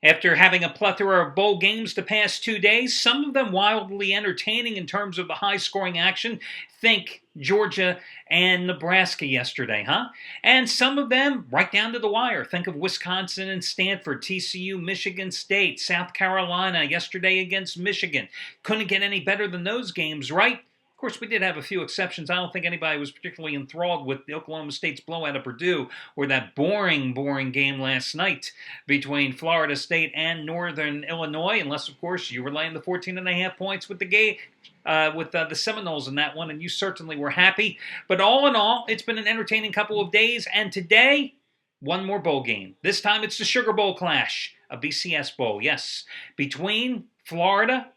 After having a plethora of bowl games the past 2 days, some of them wildly entertaining in terms of the high-scoring action. Think Georgia and Nebraska yesterday, huh? And some of them right down to the wire. Think of Wisconsin and Stanford, TCU, Michigan State, South Carolina yesterday against Michigan. Couldn't get any better than those games, right? Of course, we did have a few exceptions. I don't think anybody was particularly enthralled with the Oklahoma State's blowout of Purdue or that boring game last night between Florida State and Northern Illinois, unless, of course, you were laying the 14.5 points with the the Seminoles in that one, and you certainly were happy. But all in all, it's been an entertaining couple of days, and today, one more bowl game. This time it's the Sugar Bowl Clash, a BCS Bowl, yes, between Florida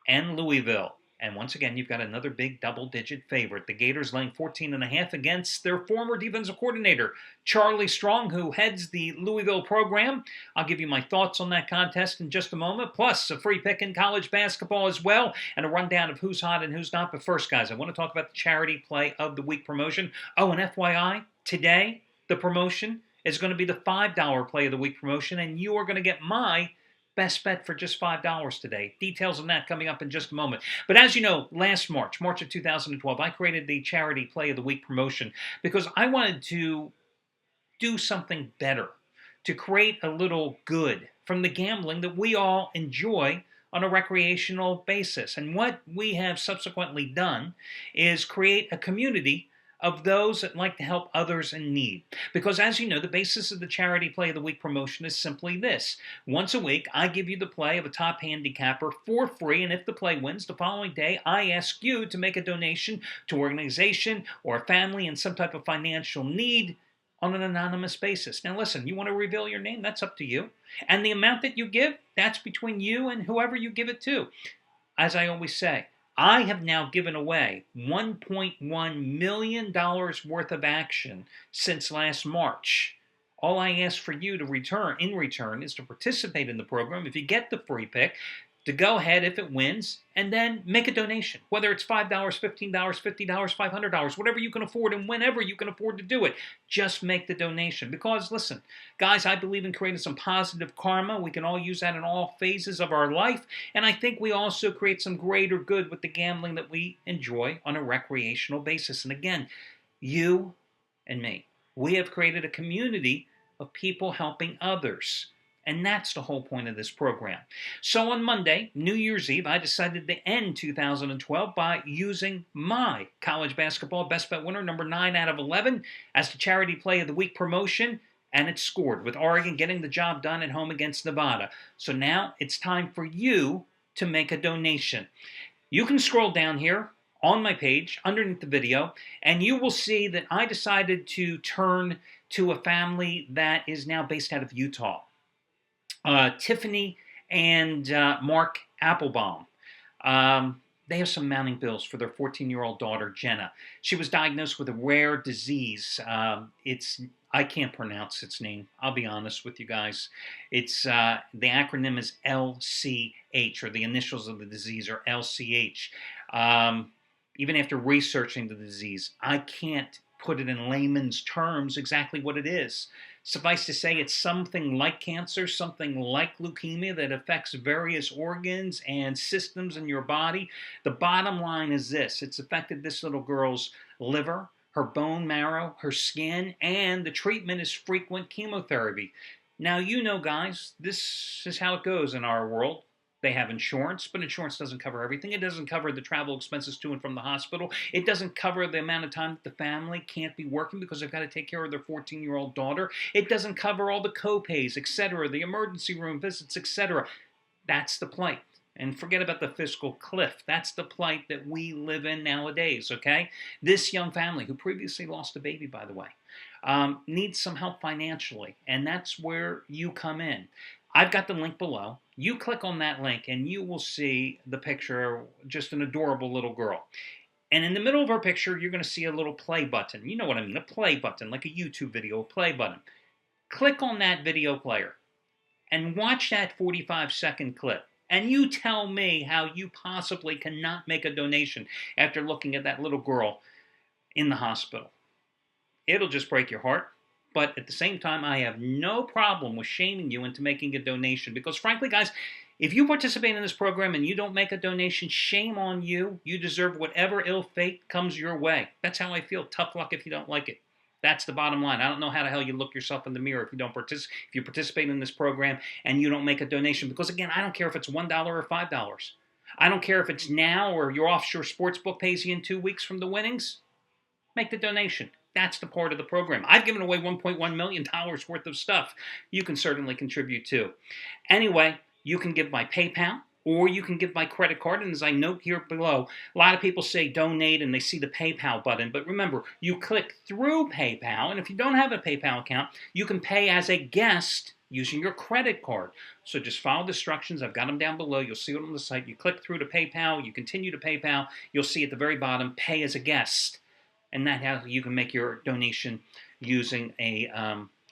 and Louisville. And once again, you've got another big double-digit favorite. The Gators laying 14.5 against their former defensive coordinator, Charlie Strong, who heads the Louisville program. I'll give you my thoughts on that contest in just a moment, plus a free pick in college basketball as well, and a rundown of who's hot and who's not. But first, guys, I want to talk about the charity play of the week promotion. Oh, and FYI, today, the promotion is going to be the $5 play of the week promotion, and you are going to get my best bet for just $5 today. Details on that coming up in just a moment. But as you know, last March of 2012, I created the Charity Play of the Week promotion because I wanted to do something better, to create a little good from the gambling that we all enjoy on a recreational basis. And what we have subsequently done is create a community of those that like to help others in need. Because as you know, the basis of the Charity Play of the Week promotion is simply this. Once a week, I give you the play of a top handicapper for free, and if the play wins, the following day, I ask you to make a donation to an organization or a family in some type of financial need on an anonymous basis. Now listen, you want to reveal your name? That's up to you. And the amount that you give, that's between you and whoever you give it to. As I always say, I have now given away $1.1 million worth of action since last March. All I ask for you to in return is to participate in the program. If you get the free pick, to go ahead if it wins, and then make a donation. Whether it's $5, $15, $50, $500, whatever you can afford and whenever you can afford to do it. Just make the donation. Because, listen, guys, I believe in creating some positive karma. We can all use that in all phases of our life. And I think we also create some greater good with the gambling that we enjoy on a recreational basis. And again, you and me, we have created a community of people helping others. And that's the whole point of this program. So on Monday, New Year's Eve, I decided to end 2012 by using my college basketball best bet winner, number 9 out of 11, as the Charity Play of the Week promotion, and it scored, with Oregon getting the job done at home against Nevada. So now it's time for you to make a donation. You can scroll down here on my page, underneath the video, and you will see that I decided to turn to a family that is now based out of Utah. Tiffany and Mark Applebaum. They have some mounting bills for their 14-year-old daughter, Jenna. She was diagnosed with a rare disease. I can't pronounce its name. I'll be honest with you guys. It's the acronym is LCH, or the initials of the disease are LCH. Even after researching the disease, I can't put it in layman's terms exactly what it is. Suffice to say, it's something like cancer, something like leukemia that affects various organs and systems in your body. The bottom line is this. It's affected this little girl's liver, her bone marrow, her skin, and the treatment is frequent chemotherapy. Now, you know, guys, this is how it goes in our world. They have insurance, but insurance doesn't cover everything. It doesn't cover the travel expenses to and from the hospital. It doesn't cover the amount of time that the family can't be working because they've got to take care of their 14-year-old daughter. It doesn't cover all the co-pays, etc., the emergency room visits, etc. That's the plight. And forget about the fiscal cliff. That's the plight that we live in nowadays, okay? This young family, who previously lost a baby, by the way, needs some help financially, and that's where you come in. I've got the link below. You click on that link and you will see the picture of just an adorable little girl. And in the middle of her picture, you're going to see a little play button. You know what I mean, a play button, like a YouTube video, a play button. Click on that video player and watch that 45-second clip. And you tell me how you possibly cannot make a donation after looking at that little girl in the hospital. It'll just break your heart. But at the same time, I have no problem with shaming you into making a donation because, frankly, guys, if you participate in this program and you don't make a donation, shame on you. You deserve whatever ill fate comes your way. That's how I feel. Tough luck if you don't like it. That's the bottom line. I don't know how the hell you look yourself in the mirror if you don't if you participate in this program and you don't make a donation. Because again, I don't care if it's $1 or $5. I don't care if it's now or your offshore sports book pays you in 2 weeks from the winnings. Make the donation. That's the part of the program. I've given away $1.1 million worth of stuff. You can certainly contribute too. Anyway, you can give by PayPal or you can give by credit card. And as I note here below, a lot of people say donate and they see the PayPal button. But remember, you click through PayPal. And if you don't have a PayPal account, you can pay as a guest using your credit card. So just follow the instructions. I've got them down below. You'll see it on the site. You click through to PayPal. You continue to PayPal. You'll see at the very bottom, pay as a guest. And that's how you can make your donation using a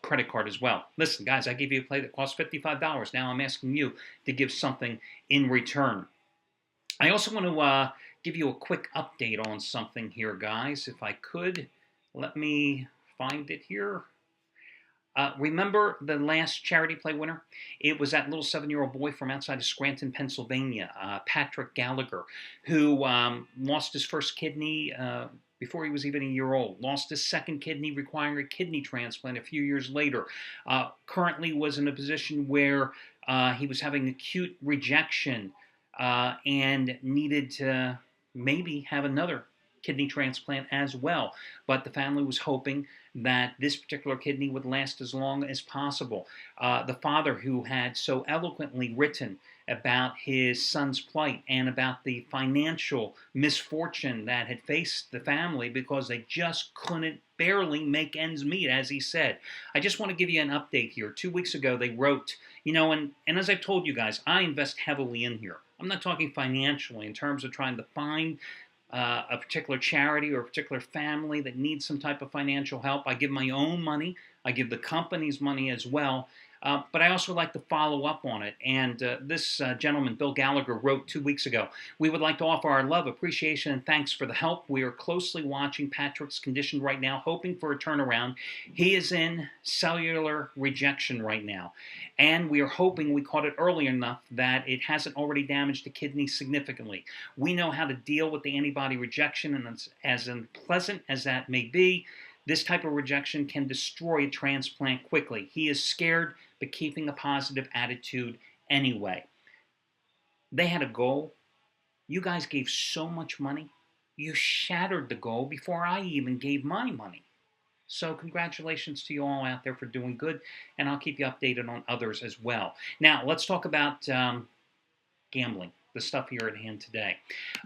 credit card as well. Listen, guys, I gave you a play that cost $55. Now I'm asking you to give something in return. I also want to give you a quick update on something here, guys. If I could, let me find it here. Remember the last charity play winner? It was that little 7-year-old boy from outside of Scranton, Pennsylvania, Patrick Gallagher, who lost his first kidney before he was even a year old, lost his second kidney, requiring a kidney transplant a few years later. Currently was in a position where he was having acute rejection and needed to maybe have another kidney transplant as well. But the family was hoping that this particular kidney would last as long as possible. The father, who had so eloquently written about his son's plight and about the financial misfortune that had faced the family because they just couldn't barely make ends meet, as he said. I just want to give you an update here. 2 weeks ago, they wrote, and as I've told you guys, I invest heavily in here. I'm not talking financially in terms of trying to find a particular charity or a particular family that needs some type of financial help. I give my own money. I give the company's money as well. But I also like to follow up on it. And this gentleman, Bill Gallagher, wrote 2 weeks ago, "We would like to offer our love, appreciation, and thanks for the help. We are closely watching Patrick's condition right now, hoping for a turnaround. He is in cellular rejection right now. And we are hoping we caught it early enough that it hasn't already damaged the kidney significantly. We know how to deal with the antibody rejection, and as unpleasant as that may be, this type of rejection can destroy a transplant quickly. He is scared, but keeping a positive attitude anyway." They had a goal. You guys gave so much money. You shattered the goal before I even gave my money. So congratulations to you all out there for doing good, and I'll keep you updated on others as well. Now, let's talk about gambling, the stuff here at hand today.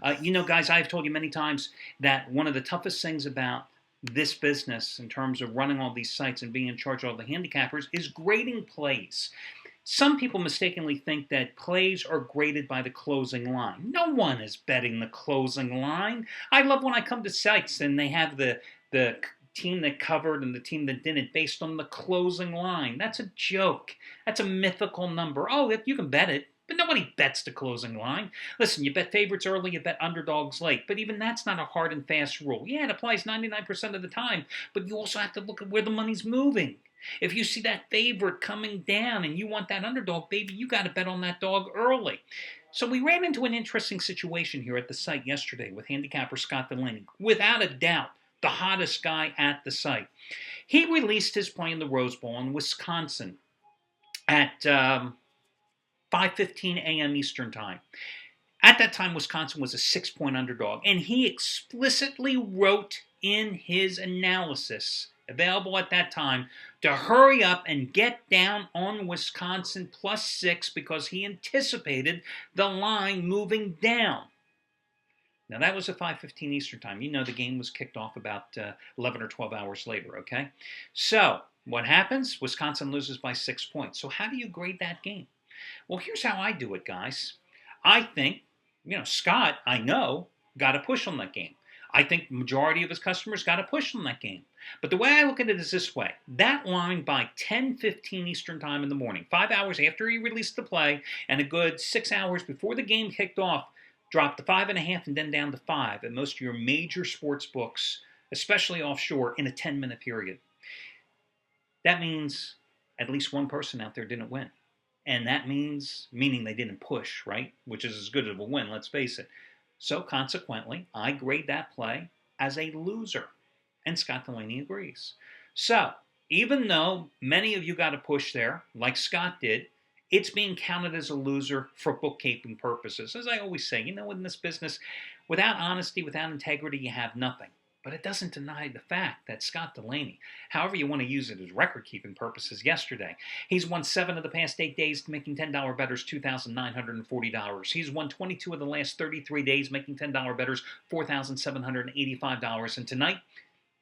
Guys, I've told you many times that one of the toughest things about this business in terms of running all these sites and being in charge of all the handicappers is grading plays. Some people mistakenly think that plays are graded by the closing line. No one is betting the closing line. I love when I come to sites and they have the team that covered and the team that didn't based on the closing line. That's a joke. That's a mythical number. Oh, you can bet it. But nobody bets the closing line. Listen, you bet favorites early, you bet underdogs late. But even that's not a hard and fast rule. Yeah, it applies 99% of the time, but you also have to look at where the money's moving. If you see that favorite coming down and you want that underdog, baby, you got to bet on that dog early. So we ran into an interesting situation here at the site yesterday with handicapper Scott Delaney. Without a doubt, the hottest guy at the site. He released his play in the Rose Bowl in Wisconsin at 5:15 a.m. Eastern Time. At that time, Wisconsin was a 6-point underdog, and he explicitly wrote in his analysis, available at that time, to hurry up and get down on Wisconsin +6 because he anticipated the line moving down. Now, that was at 5:15 Eastern Time. You know the game was kicked off about 11 or 12 hours later, okay? So, what happens? Wisconsin loses by 6 points. So how do you grade that game? Well, here's how I do it, guys. I think, Scott, I know, got a push on that game. I think the majority of his customers got a push on that game. But the way I look at it is this way. That line by 10:15 Eastern Time in the morning, 5 hours after he released the play, and a good 6 hours before the game kicked off, dropped to 5.5 and then down to 5 at most of your major sports books, especially offshore, in a 10-minute period. that means at least one person out there didn't win. And that meaning they didn't push, right? Which is as good as a win, let's face it. So consequently, I grade that play as a loser. And Scott Delaney agrees. So, even though many of you got a push there, like Scott did, it's being counted as a loser for bookkeeping purposes. As I always say, in this business, without honesty, without integrity, you have nothing. But it doesn't deny the fact that Scott Delaney, however you want to use it as record-keeping purposes, yesterday, he's won 7 of the past 8 days, making $10 bettors $2,940. He's won 22 of the last 33 days, making $10 bettors $4,785. And tonight,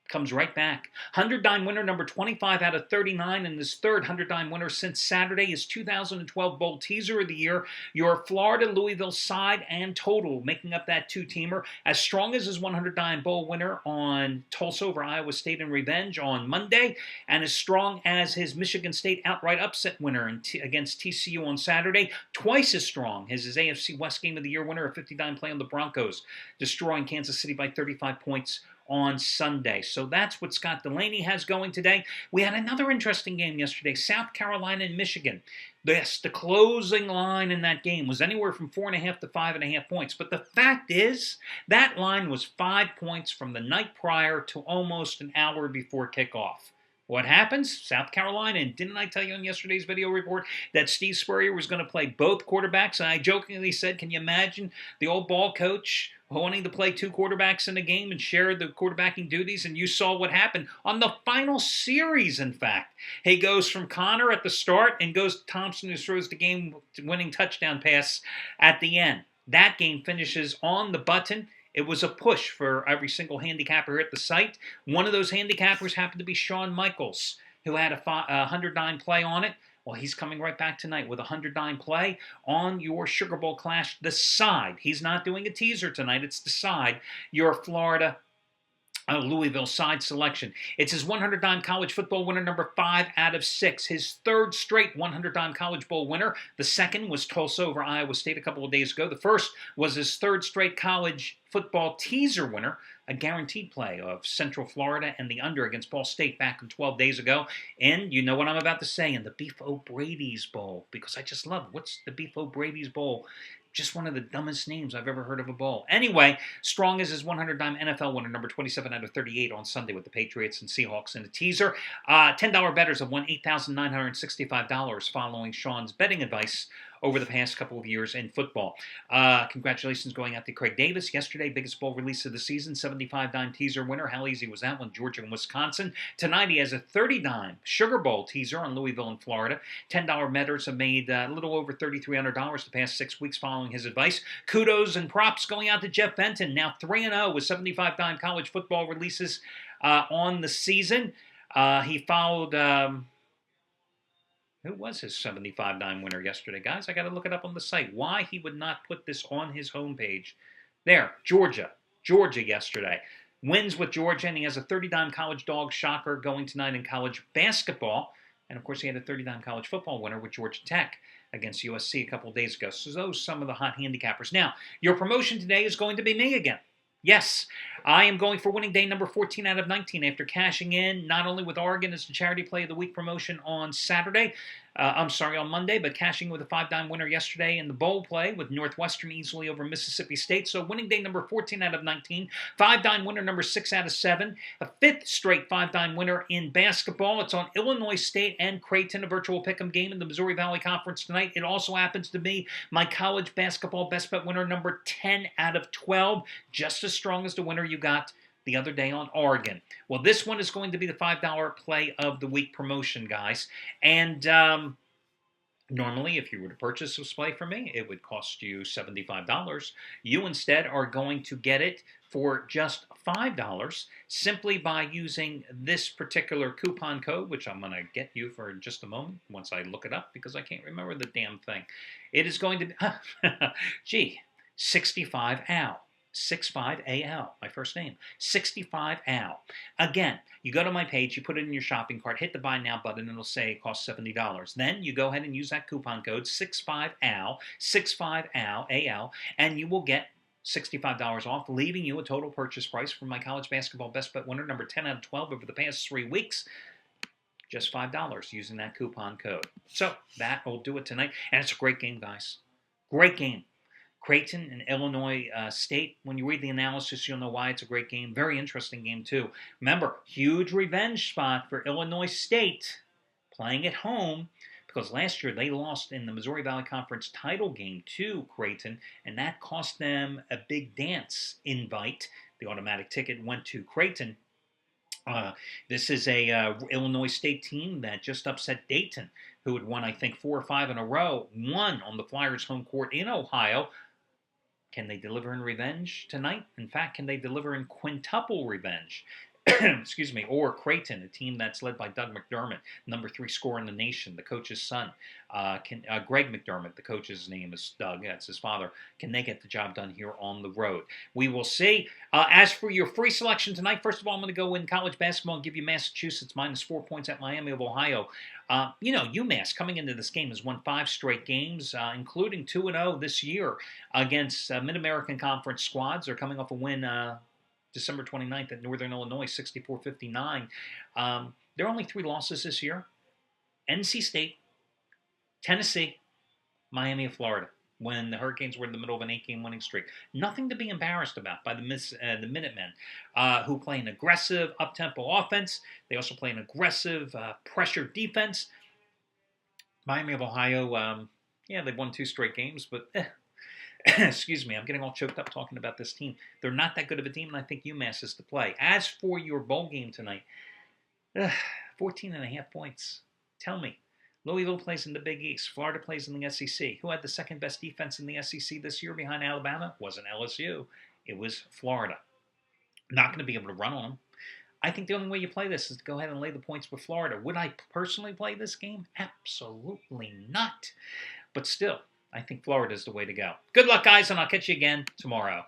comes right back. 100 dime winner number 25 out of 39, and his third 100 dime winner since Saturday, his 2012 Bowl Teaser of the Year. Your Florida-Louisville side and total making up that two-teamer. As strong as his 100 dime bowl winner on Tulsa over Iowa State in revenge on Monday, and as strong as his Michigan State outright upset winner against TCU on Saturday. Twice as strong as his AFC West Game of the Year winner, a 50 dime play on the Broncos, destroying Kansas City by 35 points on Sunday. So that's what Scott Delaney has going today. We had another interesting game yesterday, South Carolina and Michigan. Yes, the closing line in that game was anywhere from 4.5 to 5.5 points. But the fact is, that line was 5 points from the night prior to almost an hour before kickoff. What happens? South Carolina, and didn't I tell you in yesterday's video report that Steve Spurrier was going to play both quarterbacks? And I jokingly said, can you imagine the old ball coach wanting to play 2 quarterbacks in a game and share the quarterbacking duties? And you saw what happened on the final series, in fact. He goes from Connor at the start and goes to Thompson, who throws the game-winning touchdown pass at the end. That game finishes on the button. It was a push for every single handicapper at the site. One of those handicappers happened to be Shawn Michaels, who had a 100-dime play on it. Well, he's coming right back tonight with a 100-dime play on your Sugar Bowl Clash, the side. He's not doing a teaser tonight. It's the side. Your Florida Louisville side selection. It's his 100-dime college football winner, number 5 out of 6. His third straight 100-dime college bowl winner. The second was Tulsa over Iowa State a couple of days ago. The first was his third straight college football teaser winner, a guaranteed play of Central Florida and the under against Ball State back 12 days ago. And you know what I'm about to say, in the Beef O'Brady's Bowl, because I just love, what's the Beef O'Brady's Bowl? Just one of the dumbest names I've ever heard of a bowl. Anyway, strong as his 100-dime NFL winner, number 27 out of 38 on Sunday with the Patriots and Seahawks in a teaser. $10 bettors have won $8,965 following Sean's betting advice over the past couple of years in football. Congratulations going out to Craig Davis. Yesterday, biggest bowl release of the season, 75-dime teaser winner. How easy was that one? Georgia and Wisconsin. Tonight, he has a 30-dime Sugar Bowl teaser on Louisville and Florida. $10 bettors have made a little over $3,300 the past 6 weeks following his advice. Kudos and props going out to Jeff Benton, now 3-0 with 75-dime college football releases on the season. He followed... who was his 75-dime winner yesterday? Guys, I got to look it up on the site. Why he would not put this on his homepage. There, Georgia. Georgia yesterday. Wins with Georgia, and he has a 30-dime college dog shocker going tonight in college basketball. And, of course, he had a 30-dime college football winner with Georgia Tech against USC a couple of days ago. So those are some of the hot handicappers. Now, your promotion today is going to be me again. Yes, I am going for winning day number 14 out of 19 after cashing in not only with Oregon as the Charity Play of the Week promotion on Saturday, on Monday, but cashing with a 5-dime winner yesterday in the bowl play with Northwestern easily over Mississippi State. So winning day number 14 out of 19, 5-dime winner number 6 out of 7, a 5th straight 5-dime winner in basketball. It's on Illinois State and Creighton, a virtual pick'em game in the Missouri Valley Conference tonight. It also happens to be my college basketball best bet winner number 10 out of 12, just as strong as the winner you got the other day on Oregon. Well, this one is going to be the $5 play of the week promotion, guys. And normally, if you were to purchase this play from me, it would cost you $75. You instead are going to get it for just $5 simply by using this particular coupon code, which I'm going to get you for just a moment once I look it up because I can't remember the damn thing. It is going to be, 65AL. 65AL, my first name. 65AL. Again, you go to my page, you put it in your shopping cart, hit the Buy Now button, and it'll say it costs $70. Then you go ahead and use that coupon code 65AL, 65AL, AL, and you will get $65 off, leaving you a total purchase price for my college basketball best bet winner, number 10 out of 12 over the past 3 weeks. just $5 using that coupon code. So that will do it tonight. And it's a great game, guys. Great game. Creighton and Illinois State. When you read the analysis, you'll know why it's a great game. Very interesting game, too. Remember, huge revenge spot for Illinois State playing at home, because last year they lost in the Missouri Valley Conference title game to Creighton, and that cost them a big dance invite. The automatic ticket went to Creighton. This is a Illinois State team that just upset Dayton, who had won, I think, 4 or 5 in a row, won on the Flyers' home court in Ohio. Can they deliver in revenge tonight? In fact, can they deliver in quintuple revenge? Excuse me, or Creighton, a team that's led by Doug McDermott, number 3 scorer in the nation, the coach's son. Greg McDermott, the coach's name is Doug, that's his father. Can they get the job done here on the road? We will see. As for your free selection tonight, first of all, I'm going to go in college basketball and give you Massachusetts -4 points at Miami of Ohio. UMass coming into this game has won 5 straight games, including 2-0 this year against Mid-American Conference squads. They're coming off a win December 29th at Northern Illinois, 64-59. There are only 3 losses this year. NC State, Tennessee, Miami of Florida, when the Hurricanes were in the middle of an 8-game winning streak. Nothing to be embarrassed about by the Minutemen, who play an aggressive, up-tempo offense. They also play an aggressive pressure defense. Miami of Ohio, they've won 2 straight games, but excuse me, I'm getting all choked up talking about this team. They're not that good of a team, and I think UMass is to play. As for your bowl game tonight, 14.5 points. Tell me, Louisville plays in the Big East. Florida plays in the SEC. Who had the second best defense in the SEC this year behind Alabama? It wasn't LSU. It was Florida. Not going to be able to run on them. I think the only way you play this is to go ahead and lay the points with Florida. Would I personally play this game? Absolutely not. But still, I think Florida is the way to go. Good luck, guys, and I'll catch you again tomorrow.